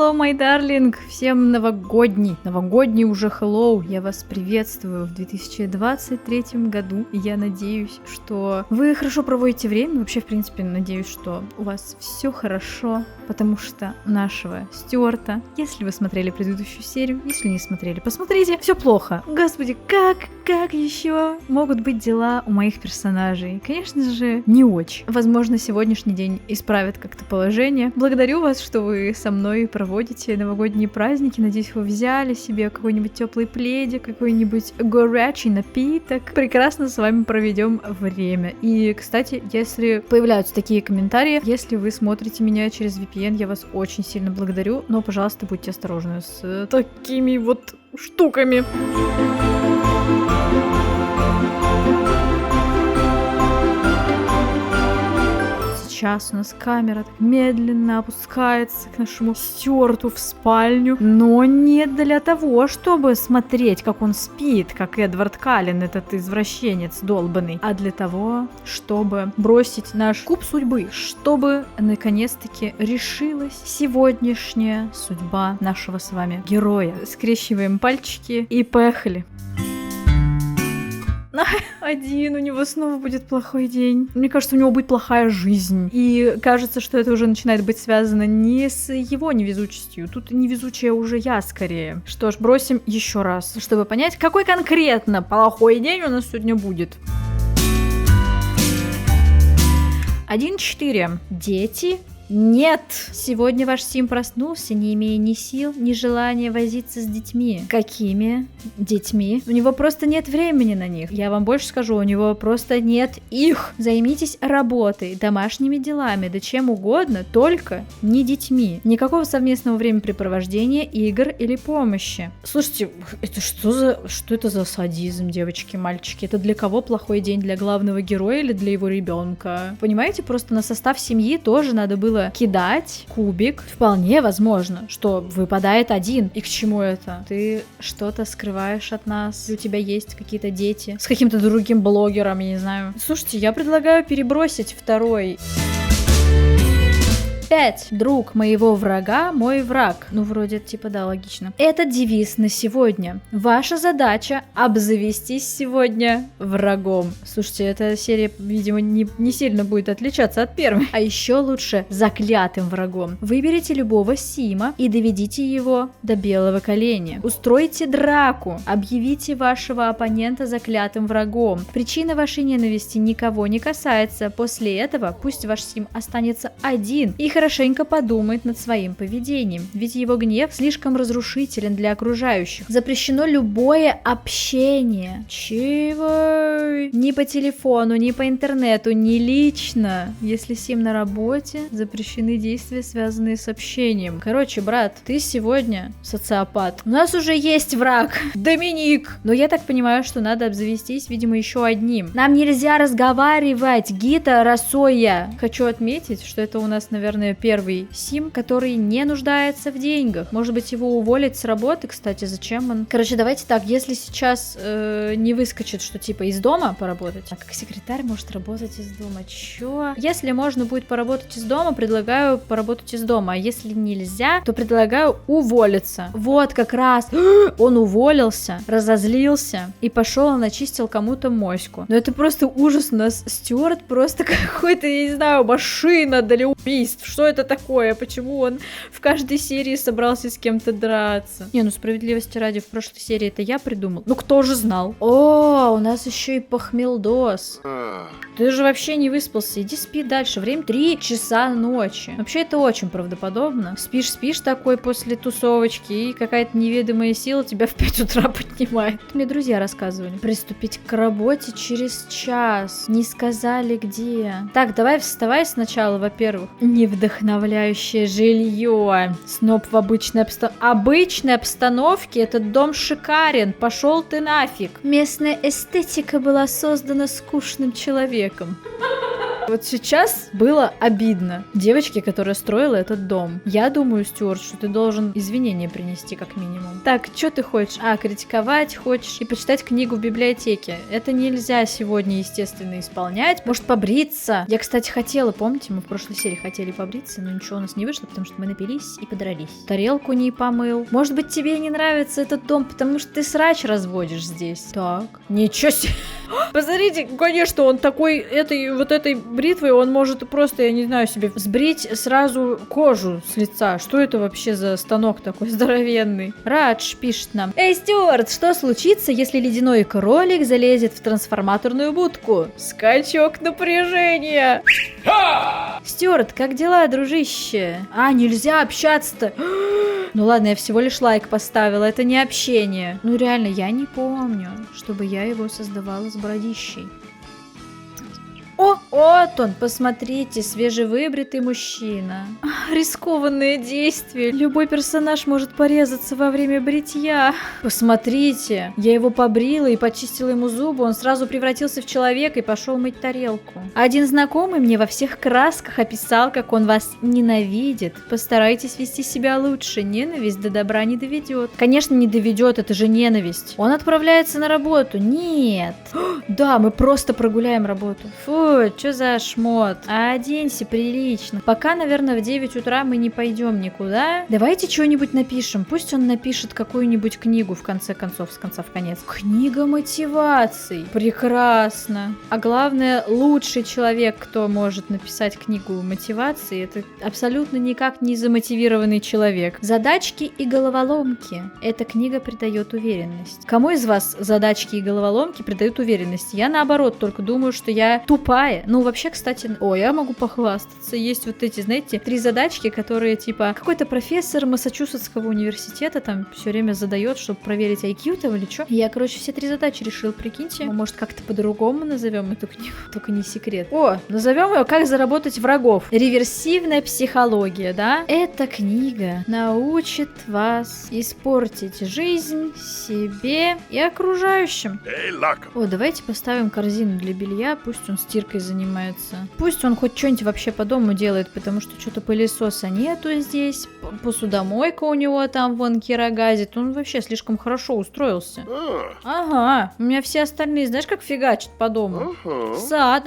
hello, my darling! Всем новогодний уже hello! Я вас приветствую в 2023 году. Я надеюсь, что вы хорошо проводите время. Вообще, в принципе, надеюсь, что у вас все хорошо, потому что нашего Стюарта, если вы смотрели предыдущую серию, если не смотрели, посмотрите, все плохо. Господи, как еще могут быть дела у моих персонажей? Конечно же, не очень. Возможно, сегодняшний день исправит как-то положение. Благодарю вас, что вы со мной проводите новогодние праздники. Надеюсь, вы взяли себе какой-нибудь теплый пледик, какой-нибудь горячий напиток. Прекрасно с вами проведем время. И, кстати, если появляются такие комментарии, если вы смотрите меня через VPN, я вас очень сильно благодарю, но, пожалуйста, будьте осторожны с такими вот штуками. Сейчас у нас камера так медленно опускается к нашему Стюарту в спальню, но не для того, чтобы смотреть, как он спит, как Эдвард Каллен, этот извращенец долбанный, а для того, чтобы бросить наш куб судьбы, чтобы наконец-таки решилась сегодняшняя судьба нашего с вами героя. Скрещиваем пальчики и поехали. Один, у него снова будет плохой день. Мне кажется, у него будет плохая жизнь. И кажется, что это уже начинает быть связано не с его невезучестью. Тут невезучая уже я скорее. Что ж, бросим еще раз, чтобы понять, какой конкретно плохой день у нас сегодня будет. 1-4. Дети. Нет! Сегодня ваш Сим проснулся, не имея ни сил, ни желания возиться с детьми. Какими детьми? У него просто нет времени на них. Я вам больше скажу, у него просто нет их. Займитесь работой, домашними делами, да чем угодно, только не детьми. Никакого совместного времяпрепровождения, игр или помощи. Слушайте, это что это за садизм, девочки, мальчики? Это для кого плохой день? Для главного героя или для его ребенка? Понимаете, просто на состав семьи тоже надо было кидать кубик. Вполне возможно, что выпадает один. И к чему это? Ты что-то скрываешь от нас? У тебя есть какие-то дети с каким-то другим блогером, я не знаю. Слушайте, я предлагаю перебросить второй. 5. Друг моего врага, мой враг. Ну, вроде, типа, да, логично. Это девиз на сегодня. Ваша задача обзавестись сегодня врагом. Слушайте, эта серия, видимо, не сильно будет отличаться от первой. А еще лучше заклятым врагом. Выберите любого Сима и доведите его до белого коленя. Устройте драку. Объявите вашего оппонента заклятым врагом. Причина вашей ненависти никого не касается. После этого пусть ваш Сим останется один и хорошенько подумает над своим поведением, ведь его гнев слишком разрушителен для окружающих. Запрещено любое общение. Чего? Ни по телефону, ни по интернету, ни лично. Если Сим на работе, запрещены действия, связанные с общением. Короче, брат, ты сегодня социопат. У нас уже есть враг. Доминик. Но я так понимаю, что надо обзавестись, видимо, еще одним. Нам нельзя разговаривать, Гита Росоя. Хочу отметить, что это у нас, наверное, первый Сим, который не нуждается в деньгах. Может быть, его уволить с работы, кстати, зачем он? Короче, давайте так, если сейчас не выскочит, что типа из дома поработать, а как секретарь может работать из дома? Чё? Если можно будет поработать из дома, предлагаю поработать из дома, а если нельзя, то предлагаю уволиться. Вот как раз он уволился, разозлился и пошел начистил кому-то моську. Но это просто ужас, у нас Стюарт просто какой-то, я не знаю, машина для убийств. Что это такое? Почему он в каждой серии собрался с кем-то драться? Не, ну справедливости ради, в прошлой серии это я придумал. Ну кто же знал? О, у нас еще и похмелдос. Ты же вообще не выспался. Иди спи дальше. Время 3 часа ночи. Вообще это очень правдоподобно. Спишь такой после тусовочки, и какая-то неведомая сила тебя в 5 утра поднимает. Мне друзья рассказывали. Приступить к работе через час. Не сказали где. Так, давай вставай сначала, во-первых. Невдохновляющее жилье. Сноб в обычной обстановке. Этот дом шикарен. Пошел ты нафиг. Местная эстетика была создана скучным человеком. Вот сейчас было обидно девочке, которая строила этот дом. Я думаю, Стюарт, что ты должен извинения принести как минимум. Так, что ты хочешь? Критиковать хочешь и почитать книгу в библиотеке. Это нельзя сегодня, естественно, исполнять. Может, побриться? Я, кстати, хотела, помните, мы в прошлой серии хотели побриться, но ничего у нас не вышло, потому что мы напились и подрались. Тарелку не помыл. Может быть, тебе не нравится этот дом, потому что ты срач разводишь здесь. Так, ничего себе. Посмотрите, конечно, он такой, этой бритвой, он может просто, я не знаю, себе сбрить сразу кожу с лица. Что это вообще за станок такой здоровенный? Радж пишет нам. Эй, Стюарт, что случится, если ледяной кролик залезет в трансформаторную будку? Скачок напряжения. Стюарт, как дела, дружище? Нельзя общаться-то. Ну ладно, я всего лишь лайк поставила, это не общение. Ну реально, я не помню, чтобы я его создавала с бородищей. Вот он, посмотрите, свежевыбритый мужчина. Рискованные действия. Любой персонаж может порезаться во время бритья. Посмотрите, я его побрила и почистила ему зубы, он сразу превратился в человека и пошел мыть тарелку. Один знакомый мне во всех красках описал, как он вас ненавидит. Постарайтесь вести себя лучше, ненависть до добра не доведет. Конечно, не доведет, это же ненависть. Он отправляется на работу. Нет. Да, мы просто прогуляем работу. Фу, что за шмот? Оденься прилично. Пока, наверное, в 9 утра мы не пойдем никуда. Давайте что-нибудь напишем. Пусть он напишет какую-нибудь книгу, в конце концов, с конца в конец. Книга мотиваций. Прекрасно. А главное, лучший человек, кто может написать книгу мотивации, это абсолютно никак не замотивированный человек. Задачки и головоломки. Эта книга придает уверенность. Кому из вас задачки и головоломки придают уверенность? Я наоборот, только думаю, что я тупая. Ну, вообще, кстати, я могу похвастаться. Есть вот эти, знаете, 3 задачки, которые, типа, какой-то профессор Массачусетского университета там все время задает, чтобы проверить IQ там или что. Я, короче, все 3 задачи решил, прикиньте. Может, как-то по-другому назовем эту книгу? Только не секрет. Назовем ее «Как заработать врагов». Реверсивная психология, да? Эта книга научит вас испортить жизнь себе и окружающим. Давайте поставим корзину для белья, пусть он стиркой занимается. Пусть он хоть что-нибудь вообще по дому делает, потому что что-то пылесоса нету здесь, посудомойка у него там вон кирогазит, он вообще слишком хорошо устроился. Ага, у меня все остальные, знаешь, как фигачат по дому? Сад,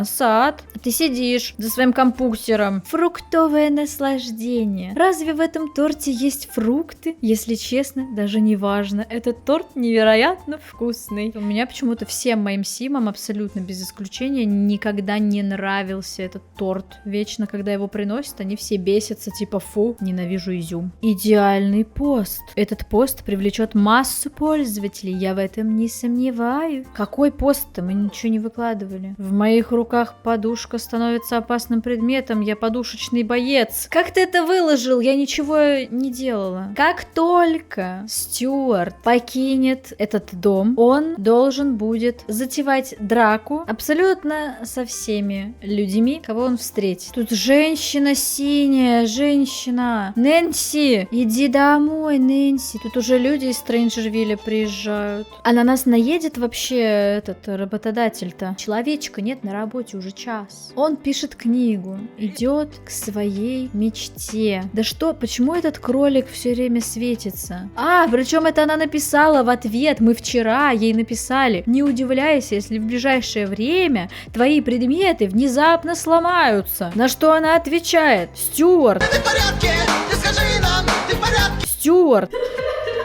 сад. Ты сидишь за своим компьютером. Фруктовое наслаждение. Разве в этом торте есть фрукты? Если честно, даже не важно. Этот торт невероятно вкусный. У меня почему-то всем моим симам, абсолютно без исключения, никогда не нравился этот торт. Вечно, когда его приносят, они все бесятся, типа, фу, ненавижу изюм. Идеальный пост. Этот пост привлечет массу пользователей, я в этом не сомневаюсь. Какой пост-то? Мы ничего не выкладывали. В моих руках подушка становится опасным предметом, я подушечный боец. Как ты это выложил? Я ничего не делала. Как только Стюарт покинет этот дом, он должен будет затевать драку абсолютно со всеми людьми, кого он встретит. Тут женщина синяя, женщина. Нэнси, иди домой, Нэнси. Тут уже люди из Стрэнджервилля приезжают. А на нас наедет вообще этот работодатель-то? Человечка нет на работе уже час. Он пишет книгу, идет к своей мечте. Да что, почему этот кролик все время светится? Причем это она написала в ответ. Мы вчера ей написали. Не удивляйся, если в ближайшее время твои предметы внезапно сломаются. На что она отвечает? Стюарт. Ты в порядке? Ты скажи нам, ты в порядке? Стюарт.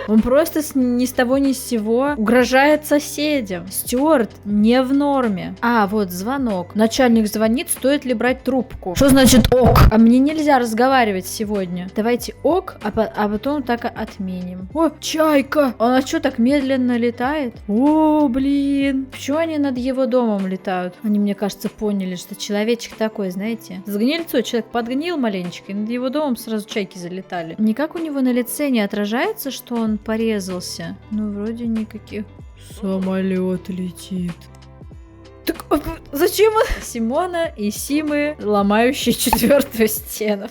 Он просто ни с того ни с сего угрожает соседям. Стюарт не в норме. Вот звонок. Начальник звонит, стоит ли брать трубку. Что значит ок? А мне нельзя разговаривать сегодня. Давайте ок, а потом так отменим. Чайка! Она что, так медленно летает? Блин. Почему они над его домом летают? Они, мне кажется, поняли, что человечек такой, знаете. С гнильцой человек подгнил маленечко, и над его домом сразу чайки залетали. Никак у него на лице не отражается, что он порезался. Вроде никаких. Самолет летит. Так, зачем он? Симона и Симы, ломающие четвертую стену.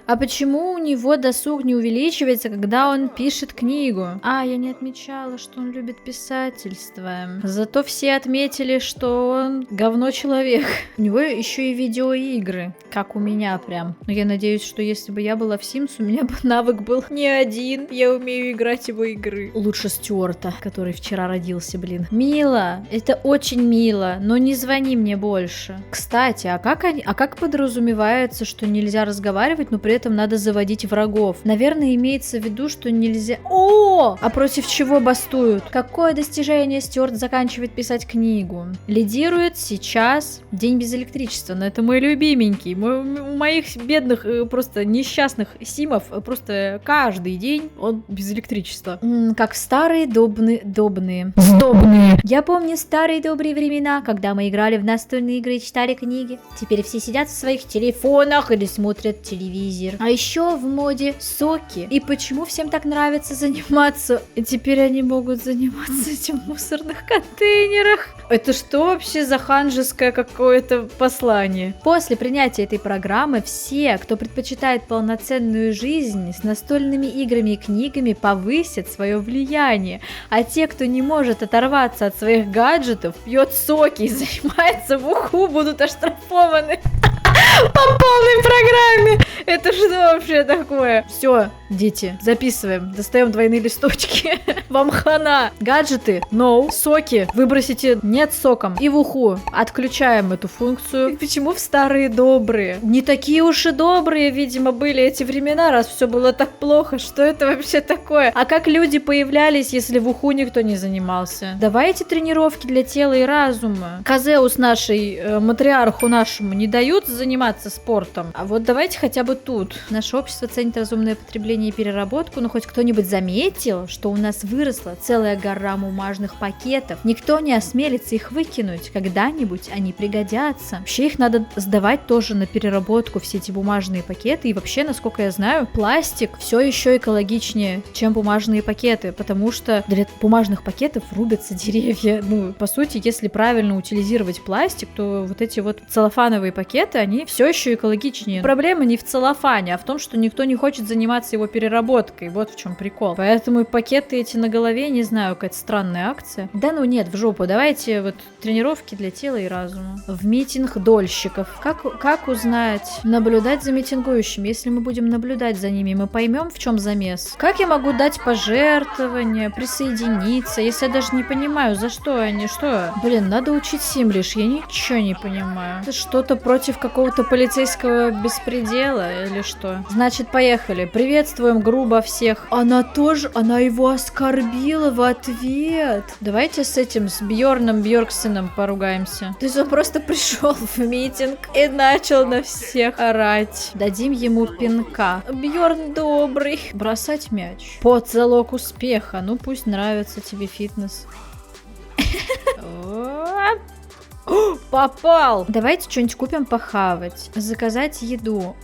А почему у него досуг не увеличивается, когда он пишет книгу? Я не отмечала, что он любит писательство. Зато все отметили, что он говно человек. У него еще и видеоигры, как у меня прям. Но я надеюсь, что если бы я была в Sims, у меня бы навык был не один. Я умею играть его игры. Лучше Стюарта, который вчера родился, блин. Мило, это очень мило, но не звони мне больше. Кстати, а как подразумевается, что нельзя разговаривать, но при этом надо заводить врагов? Наверное, имеется в виду, что нельзя... А против чего бастуют? Какое достижение Стюарт заканчивает писать книгу? Лидирует сейчас День без электричества, но это мой любименький. У моих бедных, просто несчастных симов просто каждый день он без электричества. Как старые сдобные. Я помню старые добрые времена, когда мы играли в настольные игры и читали книги. Теперь все сидят в своих телефонах или смотрят телевизор. А еще в моде соки. И почему всем так нравится заниматься? И теперь они могут заниматься этим в мусорных контейнерах. Это что вообще за ханжеское какое-то послание? После принятия этой программы все, кто предпочитает полноценную жизнь с настольными играми и книгами, повысят свое влияние. А те, кто не может оторваться от своих гаджетов, пьет соки и занимается в уху, будут оштрафованы по полной программе. Это что вообще такое? Все, дети, записываем, достаем двойные листочки. Вам хана. Гаджеты, no. Соки выбросите нет соком. И в уху отключаем эту функцию. Почему в старые добрые? Не такие уж и добрые, видимо, были эти времена, раз все было так плохо. Что это вообще такое? А как люди появлялись, если в уху никто не занимался? Давайте тренировки для тела и разума. Казеус нашей, матриарху нашему не дают заниматься спортом. А вот давайте хотя бы тут. Наше общество ценит разумное потребление и переработку, но хоть кто-нибудь заметил, что у нас выросла целая гора бумажных пакетов. Никто не осмелится их выкинуть. Когда-нибудь они пригодятся. Вообще их надо сдавать тоже на переработку, все эти бумажные пакеты. И вообще, насколько я знаю, пластик все еще экологичнее, чем бумажные пакеты, потому что для бумажных пакетов рубятся деревья. По сути, если правильно утилизировать пластик, то вот эти вот целлофановые пакеты, они все еще экологичнее. Проблема не в целлофане, а в том, что никто не хочет заниматься его переработкой. Вот в чем прикол. Поэтому и пакеты эти на голове, не знаю, какая-то странная акция. Да ну нет, в жопу. Давайте вот тренировки для тела и разума. В митинг дольщиков. Как узнать? Наблюдать за митингующими. Если мы будем наблюдать за ними, мы поймем, в чем замес. Как я могу дать пожертвования, присоединиться, если я даже не понимаю, за что они, что? Блин, надо учить симлиш, я ничего не понимаю. Это что-то против какого-то полицейского беспредела или что? Значит, поехали. Приветствуем грубо всех. Она его оскорбила в ответ. Давайте с Бьорном Бьорксеном поругаемся. То есть он просто пришел в митинг и начал на всех орать. Дадим ему пинка. Бьорн добрый. Бросать мяч. Под залог успеха. Ну пусть нравится тебе фитнес. Попал! Давайте что-нибудь купим похавать. Заказать еду.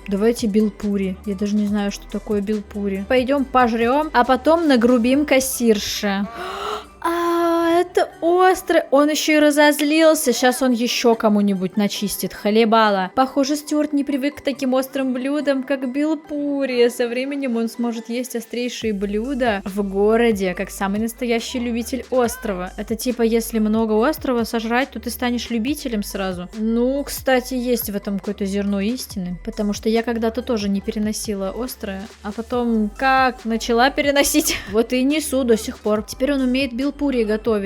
Давайте билпури. Я даже не знаю, что такое билпури. Пойдем пожрем, а потом нагрубим кассирше. Это острый. Он еще и разозлился. Сейчас он еще кому-нибудь начистит. Хлебала. Похоже, Стюарт не привык к таким острым блюдам, как билпури. Со временем он сможет есть острейшие блюда в городе, как самый настоящий любитель острова. Это типа, если много острова сожрать, то ты станешь любителем сразу. Кстати, есть в этом какое-то зерно истины. Потому что я когда-то тоже не переносила острое, а потом как начала переносить. Вот и несу до сих пор. Теперь он умеет билпури готовить.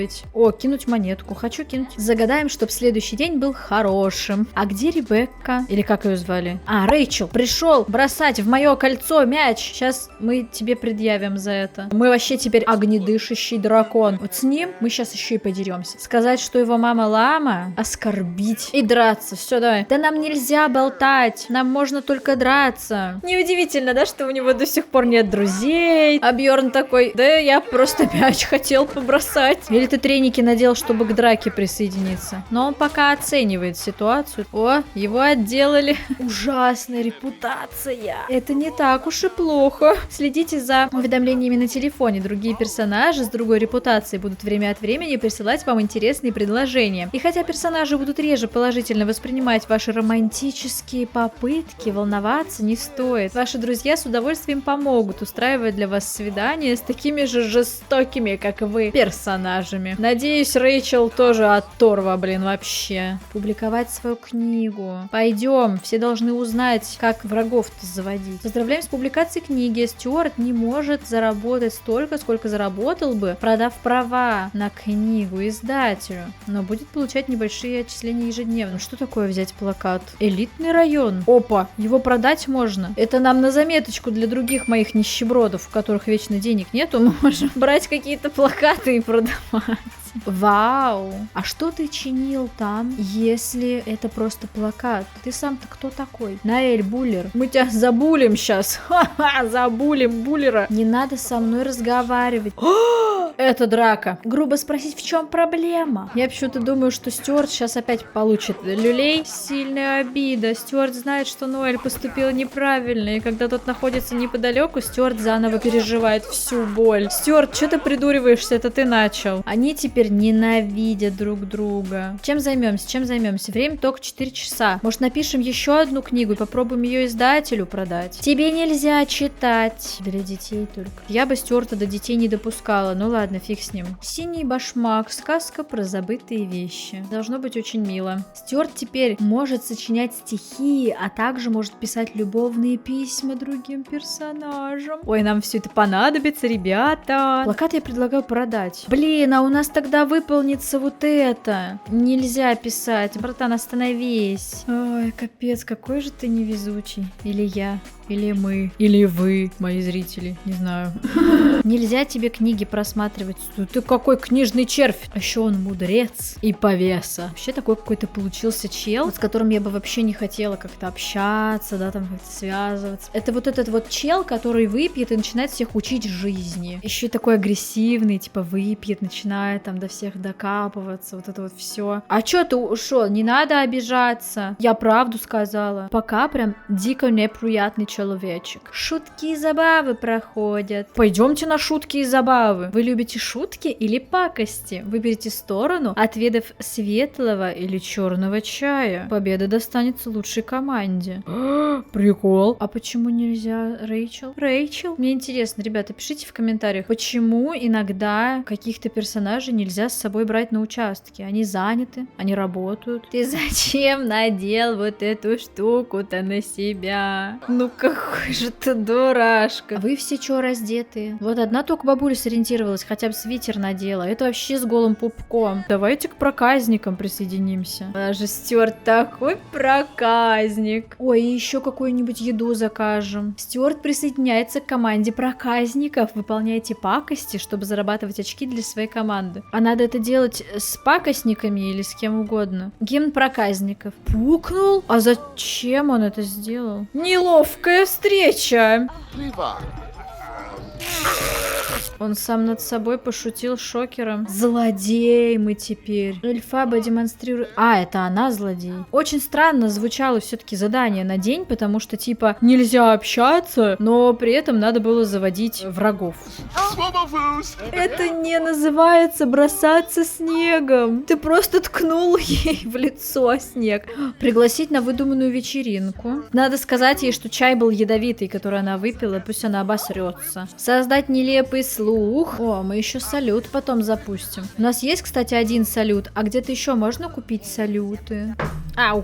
Кинуть монетку. Хочу кинуть. Загадаем, чтобы следующий день был хорошим. А где Ребекка? Или как ее звали? Рэйчел. Пришел бросать в мое кольцо мяч. Сейчас мы тебе предъявим за это. Мы вообще теперь огнедышащий дракон. Вот с ним мы сейчас еще и подеремся. Сказать, что его мама лама, оскорбить и драться. Все, давай. Да нам нельзя болтать. Нам можно только драться. Неудивительно, да, что у него до сих пор нет друзей. А Бьорн такой, да я просто мяч хотел побросать. Или ты треники шмотки надел, чтобы к драке присоединиться. Но он пока оценивает ситуацию. О, его отделали. Ужасная репутация. Это не так уж и плохо. Следите за уведомлениями на телефоне. Другие персонажи с другой репутацией будут время от времени присылать вам интересные предложения. И хотя персонажи будут реже положительно воспринимать ваши романтические попытки, волноваться не стоит. Ваши друзья с удовольствием помогут устраивать для вас свидания с такими же жестокими, как и вы, персонажами. Надеюсь, Рэйчел тоже оторва, блин, вообще. Публиковать свою книгу. Пойдем, все должны узнать, как врагов-то заводить. Поздравляем с публикацией книги. Стюарт не может заработать столько, сколько заработал бы, продав права на книгу издателю, но будет получать небольшие отчисления ежедневно. Что такое взять плакат? Элитный район. Опа, его продать можно. Это нам на заметочку для других моих нищебродов, у которых вечно денег нету, мы можем брать какие-то плакаты и продавать. Вау! А что ты чинил там, если это просто плакат? Ты сам-то кто такой? Наэль Буллер. Мы тебя забулим сейчас. Ха-ха, забулим Буллера. Не надо со мной разговаривать. Это драка. Грубо спросить, в чем проблема? Я почему-то думаю, что Стюарт сейчас опять получит люлей. Сильная обида. Стюарт знает, что Ноэль поступила неправильно, и когда тот находится неподалеку, Стюарт заново переживает всю боль. Стюарт, что ты придуриваешься? Это ты начал. Они теперь ненавидят друг друга. Чем займемся? Чем займемся? Время только 4 часа. Может, напишем еще одну книгу и попробуем ее издателю продать? Тебе нельзя читать. Для детей только. Я бы Стюарта до детей не допускала. Ну ладно, фиг с ним. Синий башмак. Сказка про забытые вещи. Должно быть очень мило. Стюарт теперь может сочинять стихи, а также может писать любовные письма другим персонажам. Ой, нам все это понадобится, ребята. Плакат я предлагаю продать. Блин, а у нас тогда выполнится вот это. Нельзя писать. Братан, остановись. Ой, капец, какой же ты невезучий. Или я. Или мы. Или вы, мои зрители. Не знаю. Нельзя тебе книги просматривать. Ты какой книжный червь. А еще он мудрец и повеса. Вообще такой какой-то получился чел, вот с которым я бы вообще не хотела как-то общаться, да, там как-то связываться. Это вот этот вот чел, который выпьет и начинает всех учить жизни. Еще и такой агрессивный, типа выпьет, начинает там до всех докапываться, вот это вот все. А чё ты ушел? Не надо обижаться. Я правду сказала. Пока прям дико неприятный человечек. Шутки и забавы проходят. Пойдемте на шутки и забавы. Вы любите шутки или пакости? Выберите сторону, отведав светлого или черного чая. Победа достанется лучшей команде. Прикол. А почему нельзя Рэйчел? Рэйчел? Мне интересно, ребята, пишите в комментариях, почему иногда каких-то персонажей нельзя с собой брать на участки? Они заняты, они работают. Ты зачем надел вот эту штуку-то на себя? Ну какой же ты дурашка. А вы все чё раздетые? Вот одна только бабуля сориентировалась, хотя бы свитер надела. Это вообще с голым пупком. Давайте к проказникам присоединимся. Даже Стюарт такой проказник. Ой, и еще какую-нибудь еду закажем. Стюарт присоединяется к команде проказников. Выполняйте пакости, чтобы зарабатывать очки для своей команды. А надо это делать с пакостниками или с кем угодно. Гимн проказников. Пукнул? А зачем он это сделал? Неловкая встреча. Он сам над собой пошутил шокером. Злодей мы теперь. Эльфаба демонстрирует... А, это она злодей. Очень странно звучало все-таки задание на день, потому что типа нельзя общаться, но при этом надо было заводить врагов. Это не называется бросаться снегом. Ты просто ткнул ей в лицо снег. Пригласить на выдуманную вечеринку. Надо сказать ей, что чай был ядовитый, который она выпила, пусть она обосрется. Создать нелепый слух. О, мы еще салют потом запустим. У нас есть, кстати, один салют, а где-то еще можно купить салюты. Ау.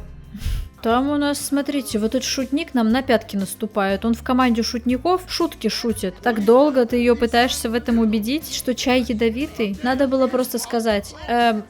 Там у нас, смотрите, вот этот шутник нам на пятки наступает. Он в команде шутников шутки шутит. Так долго ты ее пытаешься в этом убедить, что чай ядовитый? Надо было просто сказать,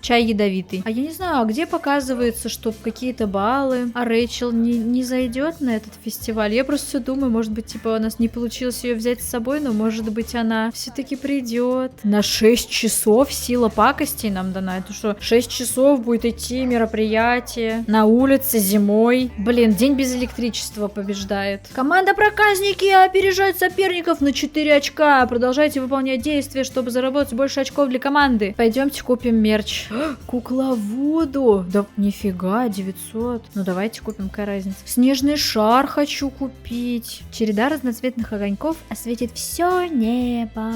чай ядовитый. А я не знаю, а где показывается, что какие-то баллы? А Рэйчел не зайдет на этот фестиваль? Я просто все думаю, может быть, типа у нас не получилось ее взять с собой, но может быть она все-таки придет. На 6 часов сила пакостей нам дана. Это что, 6 часов будет идти мероприятие на улице зимой? домой. Блин, день без электричества побеждает. Команда проказники опережает соперников на 4 очка. Продолжайте выполнять действия, чтобы заработать больше очков для команды. Пойдемте купим мерч. Кукловоду. Да нифига, 900. Ну давайте купим, какая разница. Снежный шар хочу купить. Череда разноцветных огоньков осветит все небо.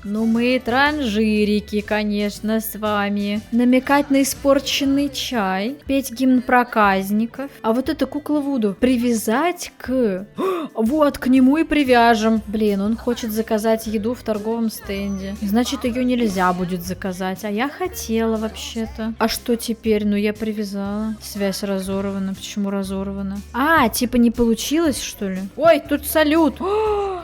Ну мы транжирики, конечно, с вами. Намекать на испорченный чай. Петь гимн проказников. А вот это кукла Вуду привязать к... Вот, к нему и привяжем. Блин, он хочет заказать еду в торговом стенде. Значит, ее нельзя будет заказать. А я хотела вообще-то. А что теперь? Ну, я привязала. Связь разорвана. Почему разорвана? А, типа не получилось, что ли? Ой, тут салют.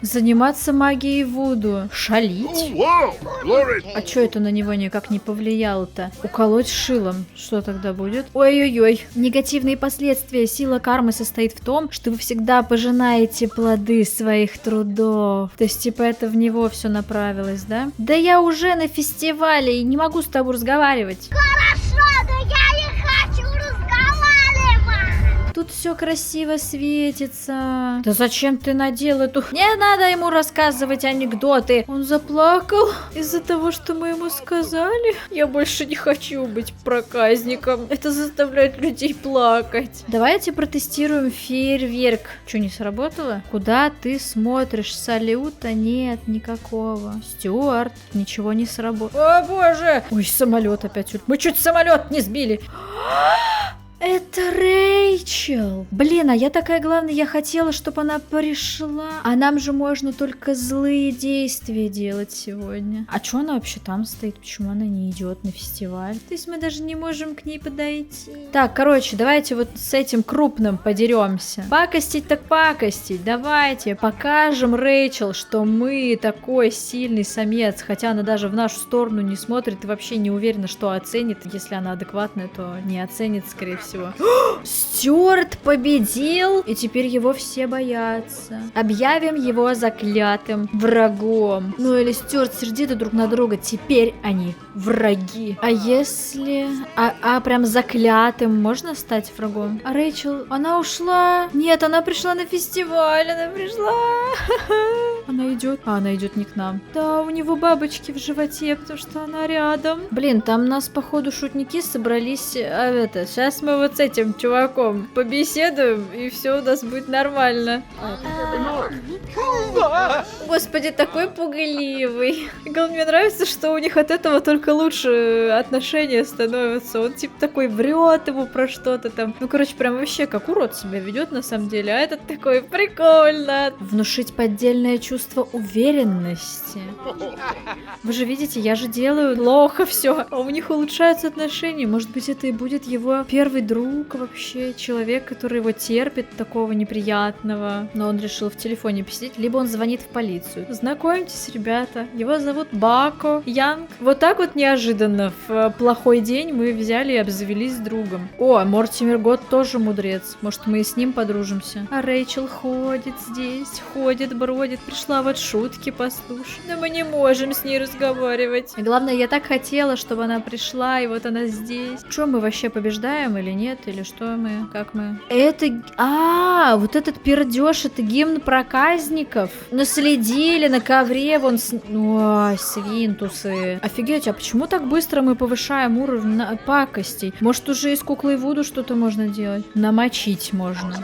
Заниматься магией Вуду. Шалить? А что это на него никак не повлияло-то? Уколоть шилом. Что тогда будет? Ой-ой-ой. Негативные последствия. Сила кармы состоит в том, что вы всегда пожинаете плоды своих трудов. То есть, типа, это в него все направилось, да? Да я уже на фестивале и не могу с тобой разговаривать. Хорошо, но я не хочу разговаривать. Тут все красиво светится. Да зачем ты надел эту... Не надо ему рассказывать анекдоты. Он заплакал из-за того, что мы ему сказали. Я больше не хочу быть проказником. Это заставляет людей плакать. Давайте протестируем фейерверк. Что, не сработало? Куда ты смотришь? Салюта нет никакого. Стюарт, ничего не сработало. О боже! Ой, самолет опять. Мы чуть самолет не сбили. Это Рэйчел. Блин, а я такая, главное, я хотела, чтобы она пришла. А нам же можно только злые действия делать сегодня. А чё она вообще там стоит? Почему она не идет на фестиваль? То есть мы даже не можем к ней подойти. Так, короче, давайте вот с этим крупным подеремся. Пакостить так пакостить. Давайте покажем Рэйчел, что мы такой сильный самец. Хотя она даже в нашу сторону не смотрит и вообще не уверена, что оценит. Если она адекватная, то не оценит, скорее всего. Стюарт победил, и теперь его все боятся. Объявим его заклятым врагом. Ну или Стюарт сердиты друг на друга, теперь они враги. А если... прям заклятым можно стать врагом? А Рэйчел, она ушла? Нет, она пришла на фестиваль, она пришла. Она идет. Она идет не к нам. Да, у него бабочки в животе, потому что она рядом. Блин, там нас, походу, шутники собрались. Сейчас мы вот с этим чуваком побеседуем, и все у нас будет нормально. Господи, такой пугливый. Мне нравится, что у них от этого только лучше отношения становятся. Он типа такой врет ему про что-то там. Ну, короче, прям вообще как урод себя ведет на самом деле. А этот такой прикольно. Внушить поддельное чувство уверенности. Вы же видите, я же делаю плохо все. А у них улучшаются отношения. Может быть, это и будет его первый друг вообще. Человек, который его терпит, такого неприятного. Но он решил в телефоне посидеть. Либо он звонит в полицию. Знакомьтесь, ребята. Его зовут Бако Янг. Вот так вот неожиданно в плохой день мы взяли и обзавелись с другом. О, Мортимер Гот тоже мудрец. Может, мы и с ним подружимся. А Рэйчел ходит здесь, ходит, бродит. Пришла вот шутки послушать. Но мы не можем с ней разговаривать. И главное, я так хотела, чтобы она пришла, и вот она здесь. Что, мы вообще побеждаем или нет? Или что мы? Как мы? Это... вот этот пердеж, это гимн проказников. Наследили на ковре, вон... Ой, свинтусы. Офигеть, а почему так быстро мы повышаем уровень пакостей? Может, уже из куклы Вуду что-то можно делать? Намочить можно.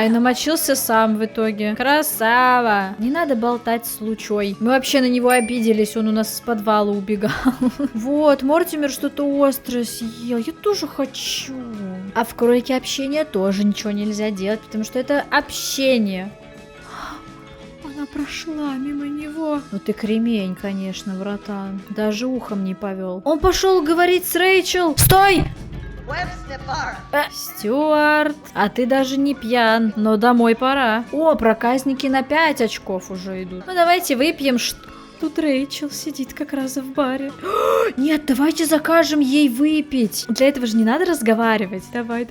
И намочился сам в итоге. Красава. Не надо болтать с Лучой. Мы вообще на него обиделись, он у нас с подвала убегал. Вот, Мортимер что-то острое съел. Я тоже хочу. А в кролике общения тоже ничего нельзя делать, потому что это общение. Она прошла мимо него. Ну ты кремень, конечно, братан. Даже ухом не повел. Он пошел говорить с Рэйчел. Стой! Стюарт, а ты даже не пьян, но домой пора. О, проказники на 5 очков уже идут. Ну давайте выпьем. Тут Рэйчел сидит как раз в баре. Нет, давайте закажем ей выпить. Для этого же не надо разговаривать. Давай.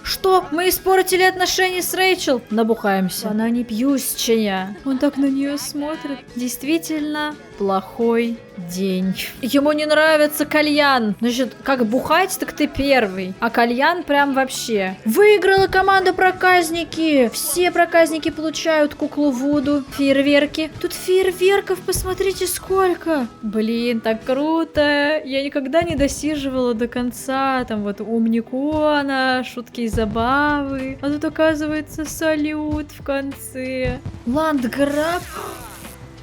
Что? Мы испортили отношения с Рэйчел? Набухаемся. Она не пьющая. Он так на нее смотрит. Действительно плохой день. Ему не нравится кальян. Значит, как бухать, так ты первый. А кальян прям вообще. Выиграла команда проказники. Все проказники получают куклу Вуду. Фейерверки. Тут фейерверков, посмотрите сколько. Блин, так круто. Я никогда не досиживала до конца. Там вот умникона, шутки и забавы. А тут оказывается салют в конце. Ландграб.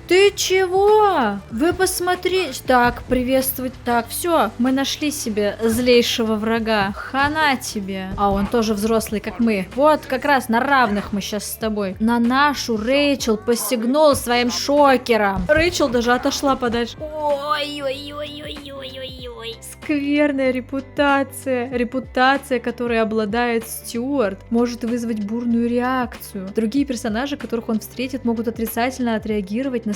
Ты чего? Вы посмотрите. Так, приветствовать. Так, все, мы нашли себе злейшего врага. Хана тебе. А он тоже взрослый, как мы. Вот, как раз на равных мы сейчас с тобой. На нашу Рэйчел посягнул своим шокером. Рэйчел даже отошла подальше. Ой-ой-ой-ой-ой-ой-ой. Скверная репутация. Репутация, которой обладает Стюарт, может вызвать бурную реакцию. Другие персонажи, которых он встретит, могут отрицательно отреагировать на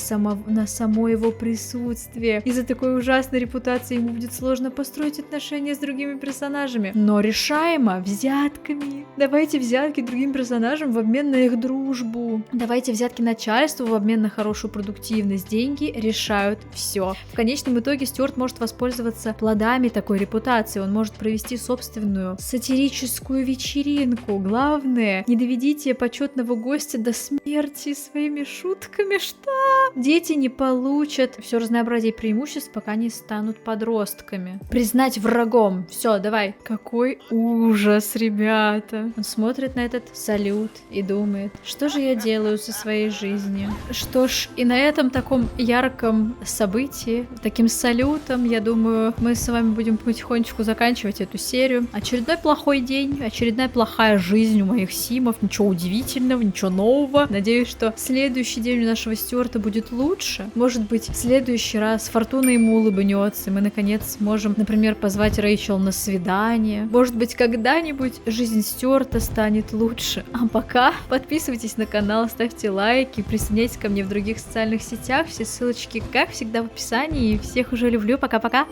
само его присутствие. Из-за такой ужасной репутации ему будет сложно построить отношения с другими персонажами. Но решаемо взятками. Давайте взятки другим персонажам в обмен на их дружбу. Давайте взятки начальству в обмен на хорошую продуктивность. Деньги решают все. В конечном итоге Стюарт может воспользоваться плодами такой репутации. Он может провести собственную сатирическую вечеринку. Главное, не доведите почетного гостя до смерти своими шутками. Что? Дети не получат все разнообразие преимуществ, пока не станут подростками. Признать врагом. Все, давай. Какой ужас, ребята. Он смотрит на этот салют и думает, что же я делаю со своей жизнью? Что ж, и на этом таком ярком событии, таким салютом, я думаю, мы с вами будем потихонечку заканчивать эту серию. Очередной плохой день, очередная плохая жизнь у моих симов. Ничего удивительного, ничего нового. Надеюсь, что следующий день у нашего Стюарта будет лучше. Может быть, в следующий раз фортуна ему улыбнется, и мы наконец сможем, например, позвать Рэйчел на свидание. Может быть, когда-нибудь жизнь Стюарта станет лучше. А пока подписывайтесь на канал, ставьте лайки, присоединяйтесь ко мне в других социальных сетях. Все ссылочки, как всегда, в описании. Всех уже люблю. Пока-пока.